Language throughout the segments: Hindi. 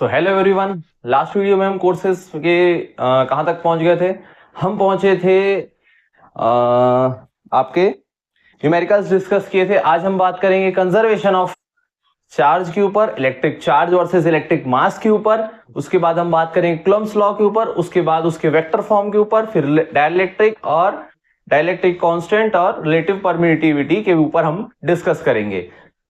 So hello everyone. Last video में हम कोर्सेज के कहाँ तक पहुंच गए थे। हम पहुंचे थे आपके न्यूमेरिकल्स डिस्कस किए थे। आज हम बात करेंगे कंजर्वेशन ऑफ चार्ज के ऊपर, इलेक्ट्रिक चार्ज वर्सेस इलेक्ट्रिक मास के ऊपर। उसके बाद हम बात करेंगे कूलम्ब्स लॉ के ऊपर, उसके बाद उसके वेक्टर फॉर्म के ऊपर, फिर डाइलेक्ट्रिक कांस्टेंट और रिलेटिव परमिटिविटी के ऊपर हम डिस्कस करेंगे।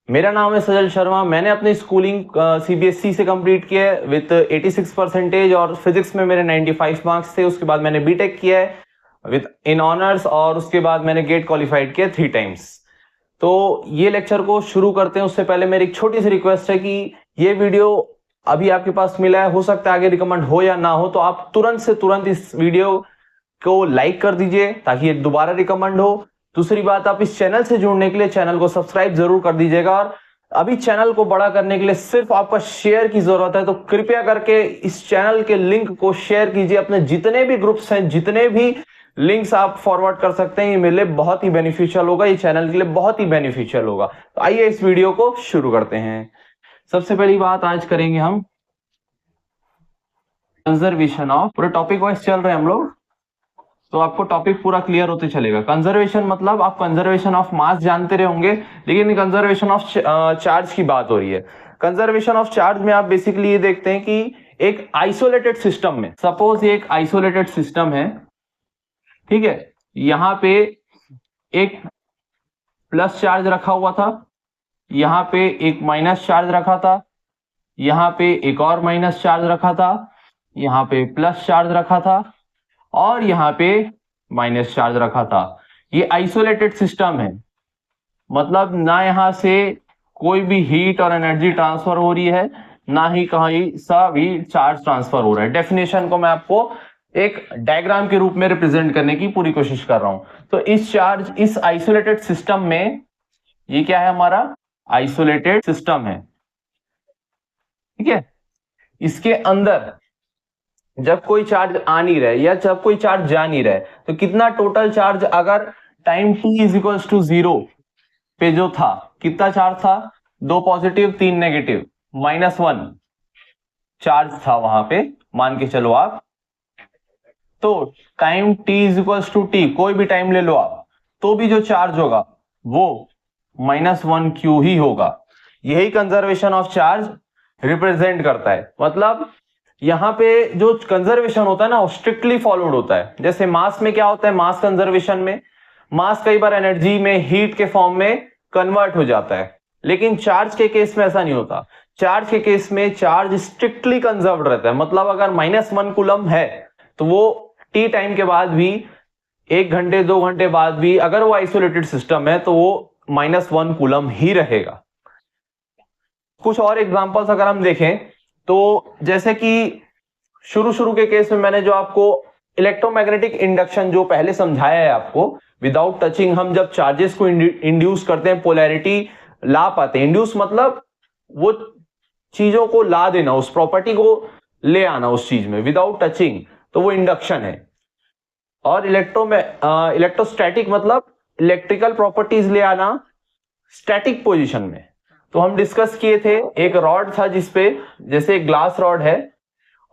मेरा नाम है सजल शर्मा। मैंने अपनी स्कूलिंग सीबीएसई से कंप्लीट किया है विथ 86% और फिजिक्स में मेरे 95 मार्क्स थे। उसके बाद मैंने बीटेक किया है विथ इन ऑनर्स और उसके बाद मैंने गेट क्वालिफाइड किया 3 टाइम्स। तो ये लेक्चर को शुरू करते हैं उससे पहले मेरी एक छोटी सी रिक्वेस्ट है कि ये वीडियो अभी आपके पास मिला है, हो सकता है आगे रिकमेंड हो या ना हो, तो आप तुरंत से तुरंत इस वीडियो को लाइक कर दीजिए ताकि ये दोबारा रिकमेंड हो। दूसरी बात, आप इस चैनल से जुड़ने के लिए चैनल को सब्सक्राइब जरूर कर दीजिएगा और अभी चैनल को बड़ा करने के लिए सिर्फ आपका शेयर की जरूरत है। तो कृपया करके इस चैनल के लिंक को शेयर कीजिए अपने जितने भी ग्रुप्स हैं, जितने भी लिंक्स आप फॉरवर्ड कर सकते हैं। ये मेरे लिए बहुत ही बेनिफिशियल होगा, ये चैनल के लिए बहुत ही बेनिफिशियल होगा। तो आइए इस वीडियो को शुरू करते हैं। सबसे पहली बात आज करेंगे हम कंजर्वेशन ऑफ, पूरे टॉपिक वाइज चल रहे हैं हम लोग, तो आपको टॉपिक पूरा क्लियर होते चलेगा। कंजर्वेशन मतलब आप कंजर्वेशन ऑफ मास जानते रहे होंगे, लेकिन कंजर्वेशन ऑफ चार्ज की बात हो रही है। कंजर्वेशन ऑफ चार्ज में आप बेसिकली ये देखते हैं कि एक आइसोलेटेड सिस्टम में, सपोज ये एक आइसोलेटेड सिस्टम है, ठीक है, यहां पे एक प्लस चार्ज रखा हुआ था, यहां पे एक माइनस चार्ज रखा था, यहां पे एक और माइनस चार्ज रखा था, यहां पे प्लस चार्ज रखा था और यहां पे माइनस चार्ज रखा था। ये आइसोलेटेड सिस्टम है, मतलब ना यहां से कोई भी हीट और एनर्जी ट्रांसफर हो रही है, ना ही कहीं सा भी चार्ज ट्रांसफर हो रहा है। डेफिनेशन को मैं आपको एक डायग्राम के रूप में रिप्रेजेंट करने की पूरी कोशिश कर रहा हूं। तो इस आइसोलेटेड सिस्टम में ये क्या है, हमारा आइसोलेटेड सिस्टम है, ठीक है। इसके अंदर जब कोई चार्ज आ नहीं रहा है या जब कोई चार्ज जा नहीं रहा है, तो कितना टोटल चार्ज, अगर time t is equals to 0 पे जो था, कितना चार्ज था, 2 पॉजिटिव 3 नेगेटिव, -1 चार्ज था वहां पे, मान के चलो आप। तो time t is equals to t, कोई भी टाइम ले लो आप, तो भी जो चार्ज होगा वो -1q ही होगा। यही कंजर्वेशन ऑफ चार्ज रिप्रेजेंट करता है। मतलब यहां पे जो कंजर्वेशन होता है ना, वो स्ट्रिक्टली फॉलोड होता है। जैसे मास में क्या होता है, मास कंजर्वेशन में मास कई बार एनर्जी में, हीट के फॉर्म में कन्वर्ट हो जाता है, लेकिन चार्ज के केस में ऐसा नहीं होता। चार्ज के केस में चार्ज स्ट्रिक्टली कंजर्व्ड रहता है। मतलब अगर -1 कूलम है तो वो टी टाइम के बाद भी, 1 घंटे 2 घंटे बाद भी, अगर वो आइसोलेटेड सिस्टम है तो वो -1 कूलम ही रहेगा। कुछ और एग्जांपल्स अगर हम देखें तो जैसे कि शुरू के केस में मैंने जो आपको इलेक्ट्रोमैग्नेटिक इंडक्शन जो पहले समझाया है आपको, विदाउट टचिंग हम जब चार्जेस को इंड्यूस करते हैं, पोलैरिटी ला पाते हैं। इंड्यूस मतलब वो चीजों को ला देना, उस प्रॉपर्टी को ले आना उस चीज में, विदाउट टचिंग, तो वो इंडक्शन है। और इलेक्ट्रोस्टैटिक मतलब इलेक्ट्रिकल प्रॉपर्टीज ले आना स्टैटिक पोजीशन में। तो हम डिस्कस किए थे, एक रॉड था जिसपे, जैसे एक ग्लास रॉड है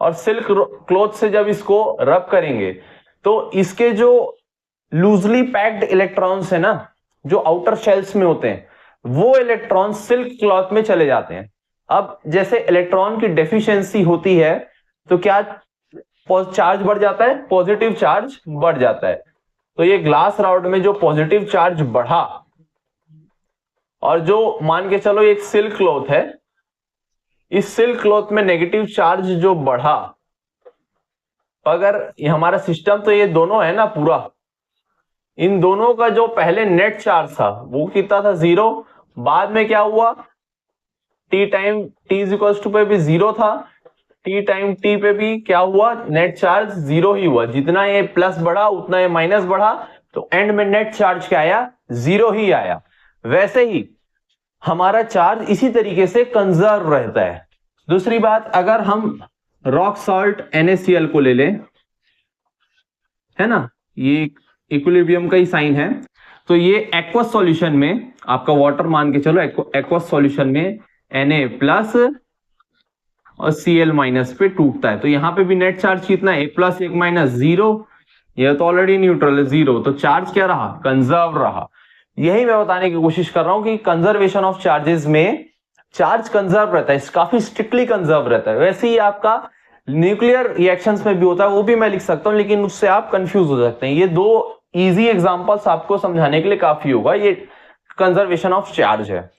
और सिल्क क्लॉथ से जब इसको रब करेंगे तो इसके जो लूजली पैक्ड इलेक्ट्रॉन्स है ना, जो आउटर शेल्स में होते हैं, वो इलेक्ट्रॉन सिल्क क्लॉथ में चले जाते हैं। अब जैसे इलेक्ट्रॉन की डेफिशिएंसी होती है तो क्या चार्ज बढ़ जाता है, पॉजिटिव चार्ज बढ़ जाता है। तो ये ग्लास रॉड में जो पॉजिटिव चार्ज बढ़ा, और जो मान के चलो एक सिल्क क्लॉथ है, इस सिल्क क्लॉथ में नेगेटिव चार्ज जो बढ़ा, अगर ये हमारा सिस्टम तो ये दोनों है ना पूरा, इन दोनों का जो पहले नेट चार्ज था वो कितना था, 0। बाद में क्या हुआ, T time t is equal to पे भी 0 था, टी टाइम t पे भी क्या हुआ, नेट चार्ज 0 ही हुआ। जितना ये प्लस बढ़ा उतना ये माइनस बढ़ा, तो एंड में नेट चार्ज क्या आया, 0 ही आया। वैसे ही हमारा चार्ज इसी तरीके से कंजर्व रहता है। दूसरी बात, अगर हम रॉक सॉल्ट NaCl को ले लें, है ना, ये इक्विलिब्रियम का ही साइन है, तो ये एक्वस सॉल्यूशन में, आपका वाटर मान के चलो, एक्वस सॉल्यूशन में Na प्लस और Cl माइनस पे टूटता है। तो यहाँ पे भी नेट चार्ज कितना है, 1 + 1 - 0, ये तो ऑलरेडी न्यूट्रल है 0, तो चार्ज क्या रहा, कंजर्व रहा। यही मैं बताने की कोशिश कर रहा हूं कि कंजर्वेशन ऑफ चार्जेस में चार्ज कंजर्व रहता है, काफी स्ट्रिक्टली कंजर्व रहता है। वैसे ही आपका न्यूक्लियर रिएक्शंस में भी होता है, वो भी मैं लिख सकता हूं, लेकिन उससे आप कंफ्यूज हो सकते हैं। ये दो इजी एग्जांपल्स आपको समझाने के लिए काफी होगा, ये कंजर्वेशन ऑफ चार्ज है।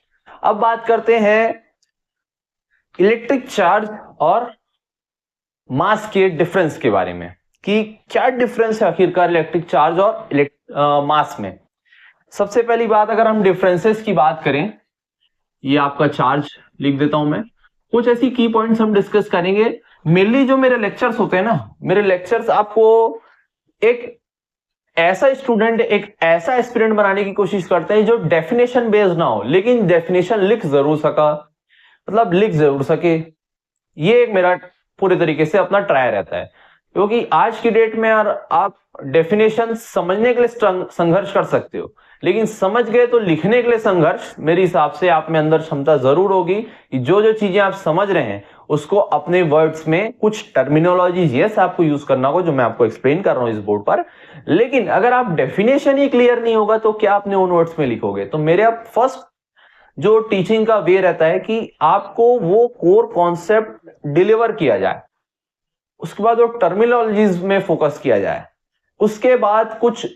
अब बात करते हैं इलेक्ट्रिक चार्ज और मास के डिफरेंस के बारे में, कि क्या डिफरेंस है आखिरकार इलेक्ट्रिक चार्ज और मास में। सबसे पहली बात, अगर हम डिफरेंसेस की बात करें, ये आपका चार्ज लिख देता हूं मैं, कुछ ऐसी की पॉइंट्स हम डिस्कस करेंगे। मेनली जो मेरे लेक्चर्स होते हैं ना, मेरे लेक्चर्स आपको एक ऐसा स्टूडेंट, एक ऐसा एस्पिरेंट बनाने की कोशिश करते हैं जो डेफिनेशन बेस्ड ना हो, लेकिन डेफिनेशन लिख जरूर सका, मतलब लिख जरूर सके। ये एक मेरा पूरे तरीके से अपना ट्राई रहता है, क्योंकि आज की डेट में यार आप डेफिनेशन समझने के लिए संघर्ष कर सकते हो, लेकिन समझ गए तो लिखने के लिए संघर्ष मेरे हिसाब से आप में अंदर क्षमता जरूर होगी कि जो जो चीजें आप समझ रहे हैं उसको अपने वर्ड्स में, कुछ टर्मिनोलॉजी यस आपको यूज करना होगा जो मैं आपको एक्सप्लेन कर रहा हूं इस बोर्ड पर। लेकिन अगर आप डेफिनेशन ही क्लियर नहीं होगा तो क्या अपने ओन वर्ड्स में लिखोगे। तो मेरे अब फर्स्ट जो टीचिंग का वे रहता है कि आपको वो कोर कॉन्सेप्ट डिलीवर किया जाए, उसके बाद वो टर्मिनोलॉजीज में फोकस किया जाए, उसके बाद कुछ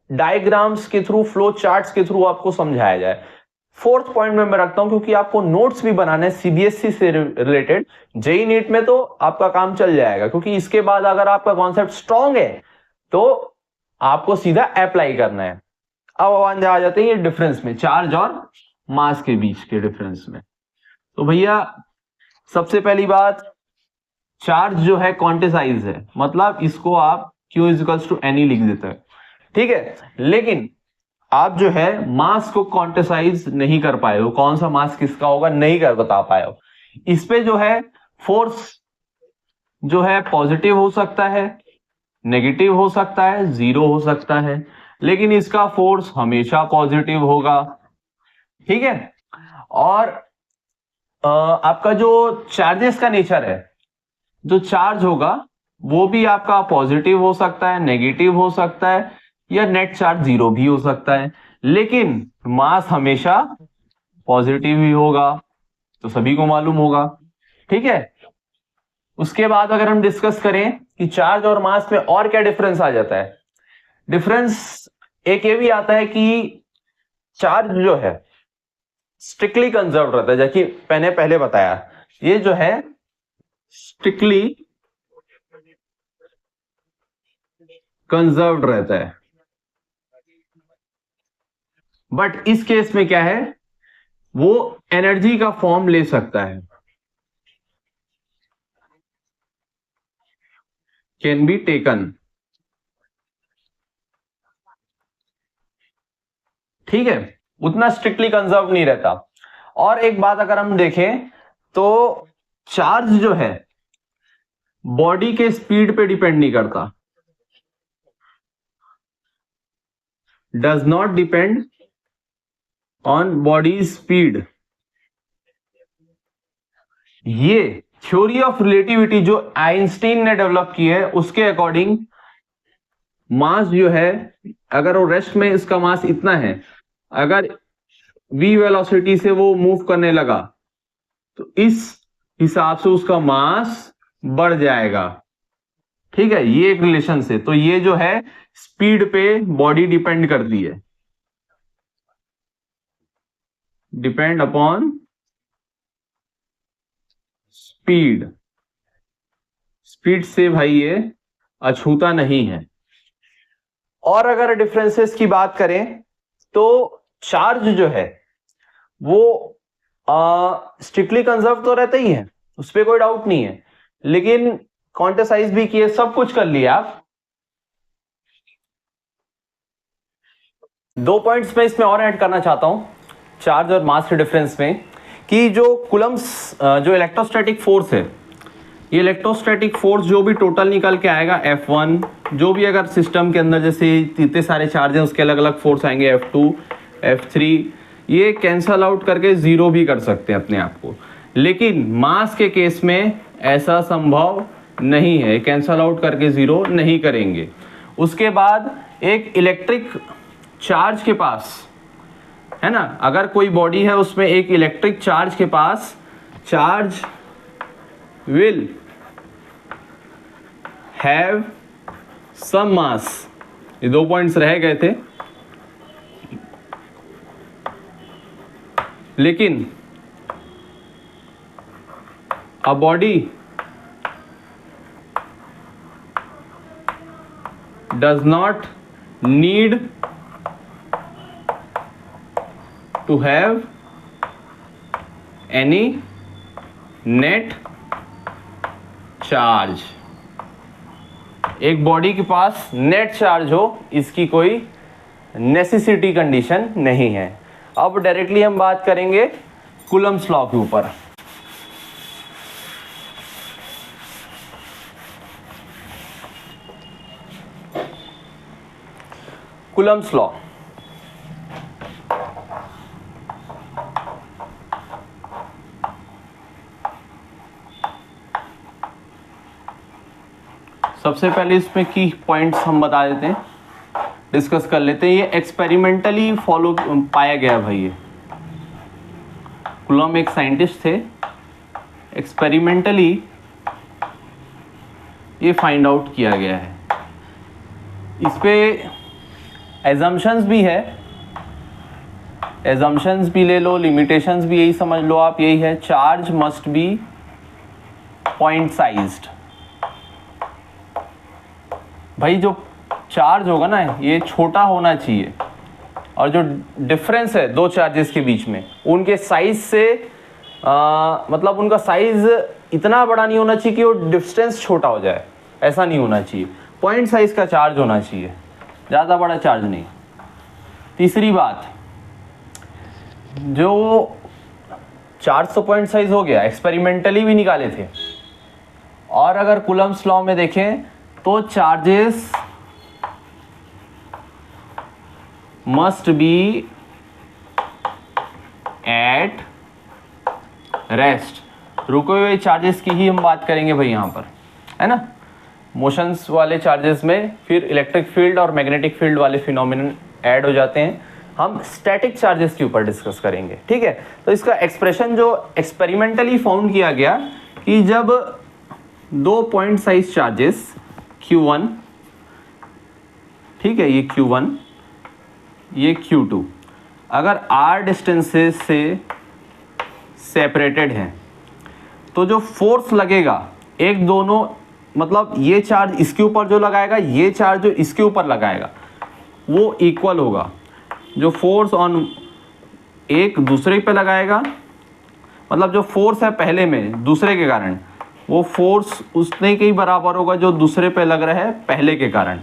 डायग्राम्स के थ्रू, फ्लो चार्ट्स के थ्रू आपको समझाया जाए। फोर्थ पॉइंट में मैं रखता हूं, क्योंकि आपको नोट्स भी बनाने सीबीएसई से रिलेटेड, जेई नीट में तो आपका काम चल जाएगा, क्योंकि इसके बाद अगर आपका कॉन्सेप्ट स्ट्रांग है तो आपको सीधा अप्लाई करना है। अब आ जाते हैं ये डिफरेंस में, चार्ज और मास के बीच के डिफरेंस में। तो भैया सबसे पहली बात, चार्ज जो है क्वांटिसाइज है, मतलब इसको आप Q = NE लिख देते हैं, ठीक है। लेकिन आप जो है मास को क्वांटिसाइज नहीं कर पाए हो, कौन सा मास किसका होगा नहीं कर बता पाए हो। इस पे जो है फोर्स जो है पॉजिटिव हो सकता है, नेगेटिव हो सकता है, 0 हो सकता है, लेकिन इसका फोर्स हमेशा पॉजिटिव होगा, ठीक है। और आपका जो चार्जेस का नेचर है, जो चार्ज होगा वो भी आपका पॉजिटिव हो सकता है, नेगेटिव हो सकता है, या नेट चार्ज 0 भी हो सकता है, लेकिन मास हमेशा पॉजिटिव ही होगा, तो सभी को मालूम होगा, ठीक है। उसके बाद अगर हम डिस्कस करें कि चार्ज और मास में और क्या डिफरेंस आ जाता है, डिफरेंस एक ये भी आता है कि चार्ज जो है स्ट्रिक्टली कंजर्व रहता है, जैसे मैंने पहले बताया, ये जो है स्ट्रिक्टली कंजर्व्ड रहता है। बट इस केस में क्या है, वो एनर्जी का फॉर्म ले सकता है, कैन बी टेकन, ठीक है, उतना स्ट्रिक्टली कंजर्व नहीं रहता। और एक बात अगर हम देखें तो चार्ज जो है बॉडी के स्पीड पे डिपेंड नहीं करता, does not depend on body speed. ये थ्योरी ऑफ रिलेटिविटी जो आइंस्टीन ने डेवलप की है, उसके अकॉर्डिंग मास जो है, अगर वो रेस्ट में इसका मास इतना है, अगर v वेलोसिटी से वो मूव करने लगा तो इस हिसाब से उसका मास बढ़ जाएगा, ठीक है। ये एक रिलेशन से, तो ये जो है स्पीड पे बॉडी डिपेंड करती है, डिपेंड अपॉन स्पीड, स्पीड से भाई ये अछूता नहीं है। और अगर डिफरेंसेस की बात करें तो चार्ज जो है वो स्ट्रिक्टली कंजर्व तो रहता ही है, उस पर कोई डाउट नहीं है, लेकिन क्वांटिसाइज भी किए, सब कुछ कर लिया आप। 2 पॉइंट्स मैं इसमें और ऐड करना चाहता हूं चार्ज और मास के डिफरेंस में, कि जो कूलम्स जो इलेक्ट्रोस्टैटिक फोर्स है, ये इलेक्ट्रोस्टैटिक फोर्स जो भी टोटल निकल के आएगा F1, जो भी अगर सिस्टम के अंदर जैसे इतने सारे चार्ज हैं उसके अलग अलग फोर्स आएंगे, F2, F3, ये कैंसल आउट करके 0 भी कर सकते हैं अपने आप को। लेकिन मास के केस में ऐसा संभव नहीं है, कैंसल आउट करके 0 नहीं करेंगे। उसके बाद एक इलेक्ट्रिक चार्ज के पास है ना, अगर कोई बॉडी है उसमें एक इलेक्ट्रिक चार्ज के पास, चार्ज विल हैव सम मास, ये 2 पॉइंट्स रह गए थे, लेकिन a body does not need to have any net charge। एक बॉडी के पास नेट चार्ज हो, इसकी कोई नेसेसिटी कंडीशन नहीं है। अब डायरेक्टली हम बात करेंगे कूलम्ब्स लॉ के ऊपर। कूलम्ब्स लॉ, सबसे पहले इसमें की पॉइंट्स हम बता देते हैं, डिस्कस कर लेते हैं। ये एक्सपेरिमेंटली फॉलो पाया गया भाई। ये कूलम्ब एक साइंटिस्ट थे, एक्सपेरिमेंटली ये फाइंड आउट किया गया है। इस पे एजम्पशंस भी है, एजम्पशंस भी ले लो, लिमिटेशंस भी यही समझ लो आप, यही है charge must be point sized. भाई जो चार्ज होगा ना ये छोटा होना चाहिए, और जो डिफरेंस है दो चार्जेस के बीच में उनके साइज से मतलब उनका साइज इतना बड़ा नहीं होना चाहिए कि वो डिस्टेंस छोटा हो जाए, ऐसा नहीं होना चाहिए। पॉइंट साइज का चार्ज होना चाहिए, ज़्यादा बड़ा चार्ज नहीं। तीसरी बात, जो चार्ज तो पॉइंट साइज हो गया, एक्सपेरिमेंटली भी निकाले थे, और अगर कूलम्ब्स लॉ में देखें तो charges must be at rest. रुके हुए चार्जेस की ही हम बात करेंगे भाई यहाँ पर, है ना। मोशंस वाले चार्जेस में फिर इलेक्ट्रिक फील्ड और मैग्नेटिक फील्ड वाले फिनोमिनन ऐड हो जाते हैं। हम स्टैटिक चार्जेस के ऊपर डिस्कस करेंगे, ठीक है। तो इसका एक्सप्रेशन जो एक्सपेरिमेंटली फाउंड किया गया कि जब दो पॉइंट साइज चार्जेस Q1, ठीक है, ये Q1 ये Q2 अगर R डिस्टेंसेस से सेपरेटेड हैं तो जो फोर्स लगेगा एक दोनों, मतलब ये चार्ज इसके ऊपर जो लगाएगा, ये चार्ज जो इसके ऊपर लगाएगा, वो इक्वल होगा। जो फोर्स ऑन एक दूसरे पे लगाएगा, मतलब जो फोर्स है पहले में दूसरे के कारण, वो फोर्स उतने के ही बराबर होगा जो दूसरे पे लग रहा है पहले के कारण।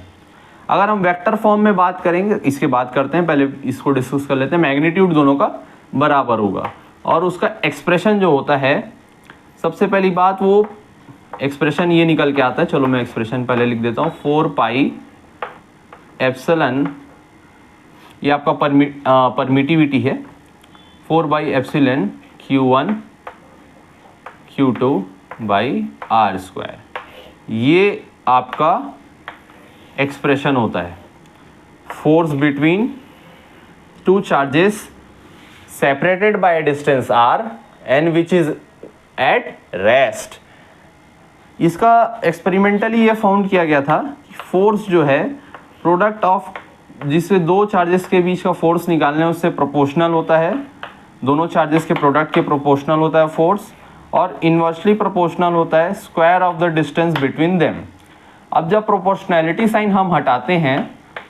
अगर हम वेक्टर फॉर्म में बात करेंगे, इसके बात करते हैं, पहले इसको डिस्कस कर लेते हैं। मैग्नीट्यूड दोनों का बराबर होगा, और उसका एक्सप्रेशन जो होता है, सबसे पहली बात वो एक्सप्रेशन ये निकल के आता है। चलो मैं एक्सप्रेशन पहले लिख देता हूँ। 4 पाई एप्सिलॉन, ये आपका परमिटिविटी है, 4 by epsilon Q1 Q2 by R square, ये आपका एक्सप्रेशन होता है। Force between two charges separated by distance R and which is at rest. इसका एक्सपेरिमेंटली ये फाउंड किया गया था कि फोर्स जो है प्रोडक्ट ऑफ, जिससे दो चार्जेस के बीच का फोर्स निकालने उससे प्रोपोर्शनल होता है, दोनों चार्जेस के प्रोडक्ट के प्रोपोर्शनल होता है फोर्स, और इन्वर्सली प्रोपोर्शनल होता है square of the distance between them. अब जब प्रोपोर्शनैलिटी साइन हम हटाते हैं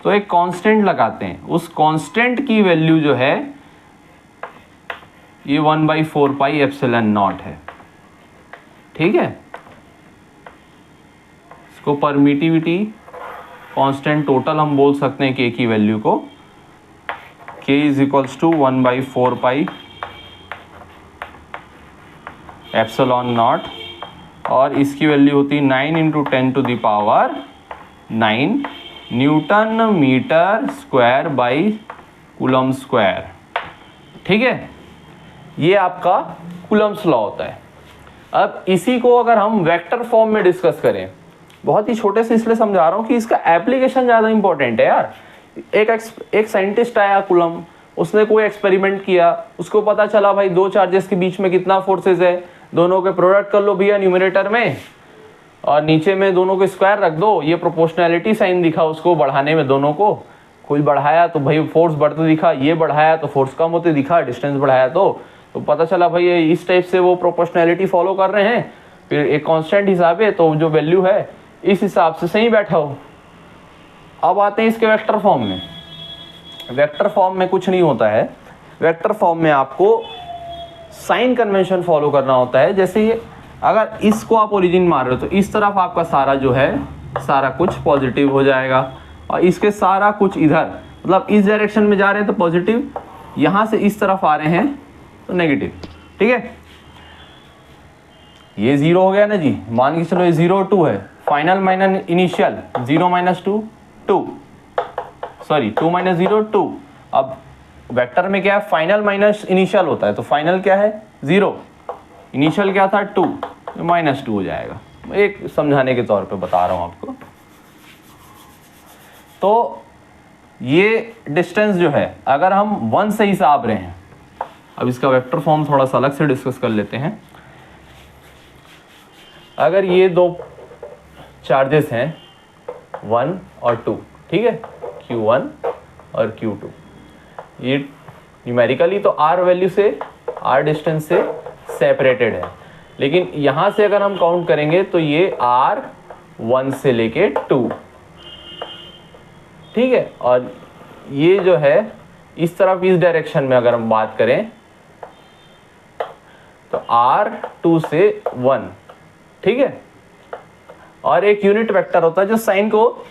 तो एक कांस्टेंट लगाते हैं, उस कांस्टेंट की वैल्यू जो है ये 1/4 पाई एप्सिलॉन नॉट है, ठीक है। इसको परमिटिविटी कांस्टेंट टोटल हम बोल सकते हैं k की वैल्यू को, k is equals to 1/4 pi epsilon naught, और इसकी वैल्यू होती है 9 × 10⁹ newton metre square by coulomb square, ठीक है। ये आपका कूलम्ब्स लॉ होता है। अब इसी को अगर हम वेक्टर फॉर्म में डिस्कस करें, बहुत ही छोटे से इसलिए समझा रहा हूँ कि इसका एप्लीकेशन ज़्यादा इंपॉर्टेंट है यार। एक साइंटिस्ट आया कुलम, उसने कोई एक्सपेरिमेंट किया, उसको पता चला भाई दो चार्जेस के बीच में कितना फोर्सेस है, दोनों के प्रोडक्ट कर लो भैया न्यूमरेटर में और नीचे में दोनों को स्क्वायर रख दो, ये प्रोपोर्शनैलिटी साइन दिखा उसको बढ़ाने में, दोनों को कोई बढ़ाया तो भाई फोर्स बढ़ते दिखा, ये बढ़ाया तो फोर्स कम होते दिखा, डिस्टेंस बढ़ाया तो पता चला भाई ये इस टाइप से वो प्रोपोर्शनैलिटी फॉलो कर रहे हैं, फिर एक कांस्टेंट हिसाब है तो जो वैल्यू है इस हिसाब से सही बैठा हो। अब आते हैं इसके वेक्टर फॉर्म में। वेक्टर फॉर्म में कुछ नहीं होता है, वेक्टर फॉर्म में आपको साइन कन्वेंशन फॉलो करना होता है। जैसे ये अगर इसको आप ओरिजिन मार रहे हो तो इस तरफ आपका सारा जो है सारा कुछ पॉजिटिव हो जाएगा और इसके सारा कुछ इधर मतलब इस डायरेक्शन में जा रहे हैं तो पॉजिटिव, यहाँ से इस तरफ आ रहे हैं तो नेगेटिव। ठीक है, ये 0 हो गया ना जी, मान के चलो ये 0 2 है, फाइनल माइनस इनिशियल 0 - 2 2 सॉरी 2 - 0 2। अब वेक्टर में क्या है, फाइनल माइनस इनिशियल होता है, तो फाइनल क्या है 0, इनिशियल क्या था 2, -2 हो जाएगा। एक समझाने के तौर पे बता रहा हूँ आपको। तो ये डिस्टेंस जो है अगर हम 1 से हिसाब रहे हैं, अब इसका वेक्टर फॉर्म थोड़ा सा अलग से डिस्कस कर लेते हैं। अगर ये दो चार्जेस हैं 1 और 2, ठीक है, Q1 और Q2, ये न्यूमेरिकली तो R वैल्यू से R डिस्टेंस से सेपरेटेड है, लेकिन यहाँ से अगर हम काउंट करेंगे तो ये R 1 से लेके 2, ठीक है, और ये जो है इस तरफ इस डायरेक्शन में अगर हम बात करें तो R 2 से 1, ठीक है, और एक यूनिट वेक्टर होता है जो साइन को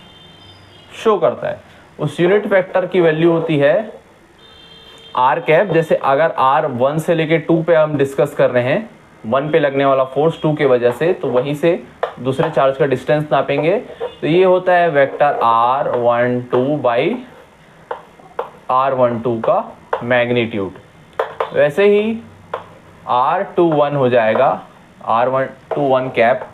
शो करता है, उस यूनिट वेक्टर की वैल्यू होती है R कैप। जैसे अगर R 1 से लेके 2 पे हम डिस्कस कर रहे हैं, 1 पे लगने वाला फोर्स 2 के वजह से, तो वहीं से दूसरे चार्ज का डिस्टेंस नापेंगे, तो ये होता है वेक्टर R12 बाई R12 का मैग्नीट्यूड। वैसे ही R21 हो जाएगा, R21 कैप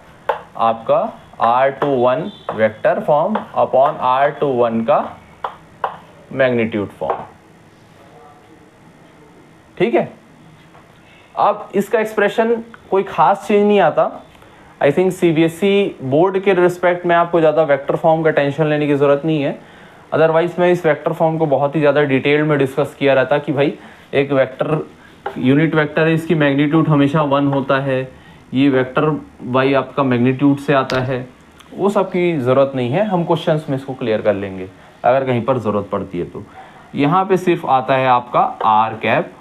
आपका R21 vector form upon R21 का मैग्नीट्यूड फॉर्म। ठीक है, अब इसका एक्सप्रेशन कोई खास चेंज नहीं आता। आई थिंक सीबीएसई बोर्ड के रिस्पेक्ट में आपको ज़्यादा वेक्टर फॉर्म का टेंशन लेने की ज़रूरत नहीं है। अदरवाइज मैं इस वेक्टर फॉर्म को बहुत ही ज़्यादा डिटेल में डिस्कस किया रहता कि भाई एक वेक्टर यूनिट वेक्टर है, इसकी मैग्नीट्यूड हमेशा 1 होता है, ये वेक्टर बाई आपका मैग्नीट्यूड से आता है, वो सब की ज़रूरत नहीं है। हम क्वेश्चंस में इसको क्लियर कर लेंगे अगर कहीं पर ज़रूरत पड़ती है। तो यहाँ पे सिर्फ आता है आपका R कैप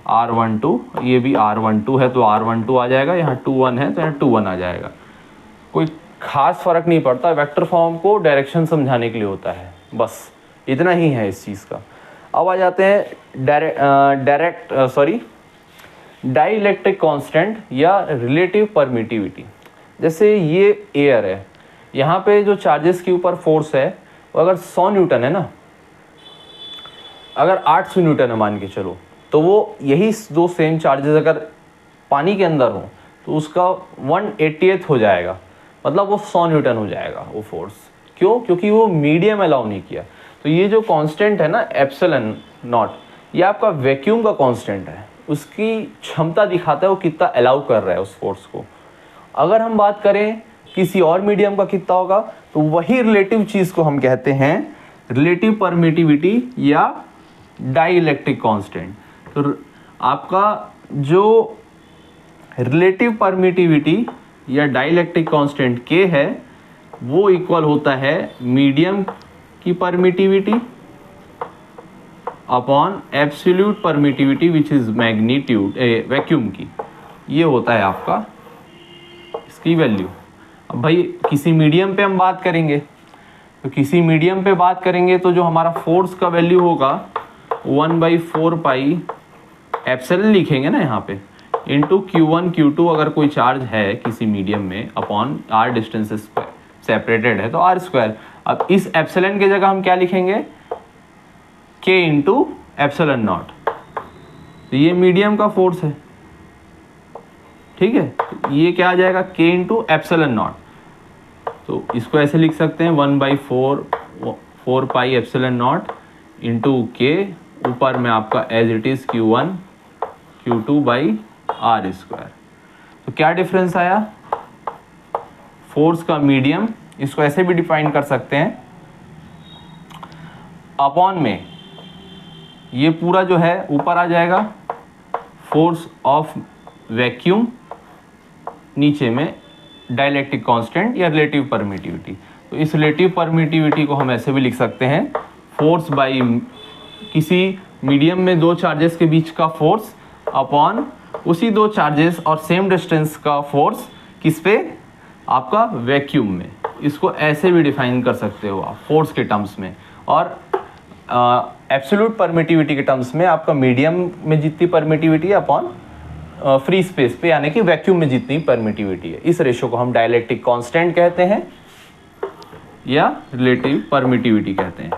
R12, ये भी R12 है तो R12 आ जाएगा, यहाँ 21 है तो यहाँ 21 आ जाएगा। कोई खास फर्क नहीं पड़ता, वेक्टर फॉर्म को डायरेक्शन समझाने के लिए होता है, बस इतना ही है इस चीज़ का। अब आ जाते हैं डाइलेक्ट्रिक कांस्टेंट या रिलेटिव परमिटिविटी। जैसे ये एयर है, यहाँ पे जो चार्जेस के ऊपर फोर्स है वो अगर 100 न्यूटन है ना, अगर 800 न्यूटन है मान के चलो, तो वो यही दो सेम चार्जेस अगर पानी के अंदर हो तो उसका 1/80th हो जाएगा, मतलब वो 100 न्यूटन हो जाएगा वो फोर्स। क्यों? क्योंकि वो मीडियम अलाउ नहीं किया। तो ये जो कांस्टेंट है ना एप्सिलॉन नॉट, ये आपका वैक्यूम का कांस्टेंट है, उसकी क्षमता दिखाता है वो कितना अलाउ कर रहा है उस फोर्स को। अगर हम बात करें किसी और मीडियम का कितना होगा, तो वही रिलेटिव चीज़ को हम कहते हैं रिलेटिव परमिटिविटी या डाइलेक्ट्रिक कांस्टेंट। तो आपका जो रिलेटिव परमिटिविटी या डाइलेक्ट्रिक कांस्टेंट K है वो इक्वल होता है मीडियम की permittivity upon absolute permittivity which is magnitude vacuum की। ये होता है आपका इसकी वैल्यू। अब भाई किसी मीडियम पे हम बात करेंगे, तो किसी मीडियम पे बात करेंगे तो जो हमारा फोर्स का वैल्यू होगा 1/4 पाई एप्सिलॉन लिखेंगे ना यहाँ पे, इंटू Q1 Q2 अगर कोई चार्ज है किसी मीडियम में, अपॉन R डिस्टेंसेस सेपरेटेड है तो R²। अब इस एप्सिलॉन की जगह हम क्या लिखेंगे, K इंटू एप्सिलॉन नॉट। तो ये मीडियम का फोर्स है, ठीक है, ये क्या आ जाएगा k इंटू एप्सिलॉन नॉट। तो इसको ऐसे लिख सकते हैं 1/4 पाई एप्सिलॉन नॉट इंटू के, ऊपर में आपका as it is Q1 Q2 by r square. तो क्या डिफरेंस आया, फोर्स का मीडियम, इसको ऐसे भी डिफाइन कर सकते हैं, अपॉन में ये पूरा जो है ऊपर आ जाएगा फोर्स ऑफ वैक्यूम, नीचे में डाइलेक्ट्रिक कांस्टेंट या रिलेटिव परमिटिविटी। तो इस रिलेटिव परमिटिविटी को हम ऐसे भी लिख सकते हैं, फोर्स बाई किसी मीडियम में दो चार्जेस के बीच का फोर्स अपॉन उसी दो चार्जेस और सेम डिस्टेंस का फोर्स किस पे, आपका वैक्यूम में। इसको ऐसे भी डिफाइन कर सकते हो आप फोर्स के टर्म्स में, और एब्सोल्यूट परमिटिविटी के टर्म्स में आपका मीडियम में जितनी परमिटिविटी है अपॉन फ्री स्पेस पे, यानी कि वैक्यूम में जितनी परमिटिविटी है। इस रेशो को हम डाइलेक्ट्रिक कांस्टेंट कहते हैं या रिलेटिव परमिटिविटी कहते हैं।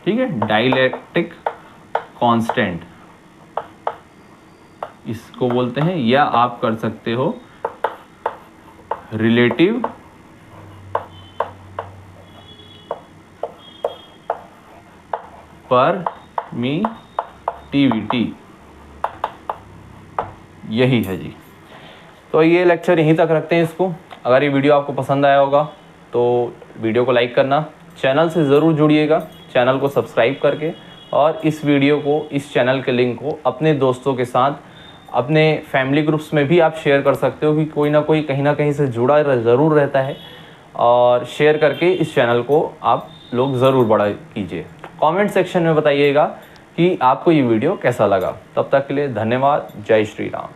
ठीक है, डाइलेक्ट्रिक कांस्टेंट इसको बोलते हैं, या आप कर सकते हो रिलेटिव परमिटिविटी, यही है जी। तो ये लेक्चर यहीं तक रखते हैं इसको। अगर ये वीडियो आपको पसंद आया होगा तो वीडियो को लाइक करना, चैनल से ज़रूर जुड़िएगा, चैनल को सब्सक्राइब करके, और इस वीडियो को, इस चैनल के लिंक को अपने दोस्तों के साथ, अपने फैमिली ग्रुप्स में भी आप शेयर कर सकते हो, कि कोई ना कोई कहीं ना कहीं से जुड़ा ज़रूर रहता है, और शेयर करके इस चैनल को आप लोग ज़रूर बड़ा कीजिए। कमेंट सेक्शन में बताइएगा कि आपको ये वीडियो कैसा लगा। तब तक के लिए धन्यवाद। जय श्री राम।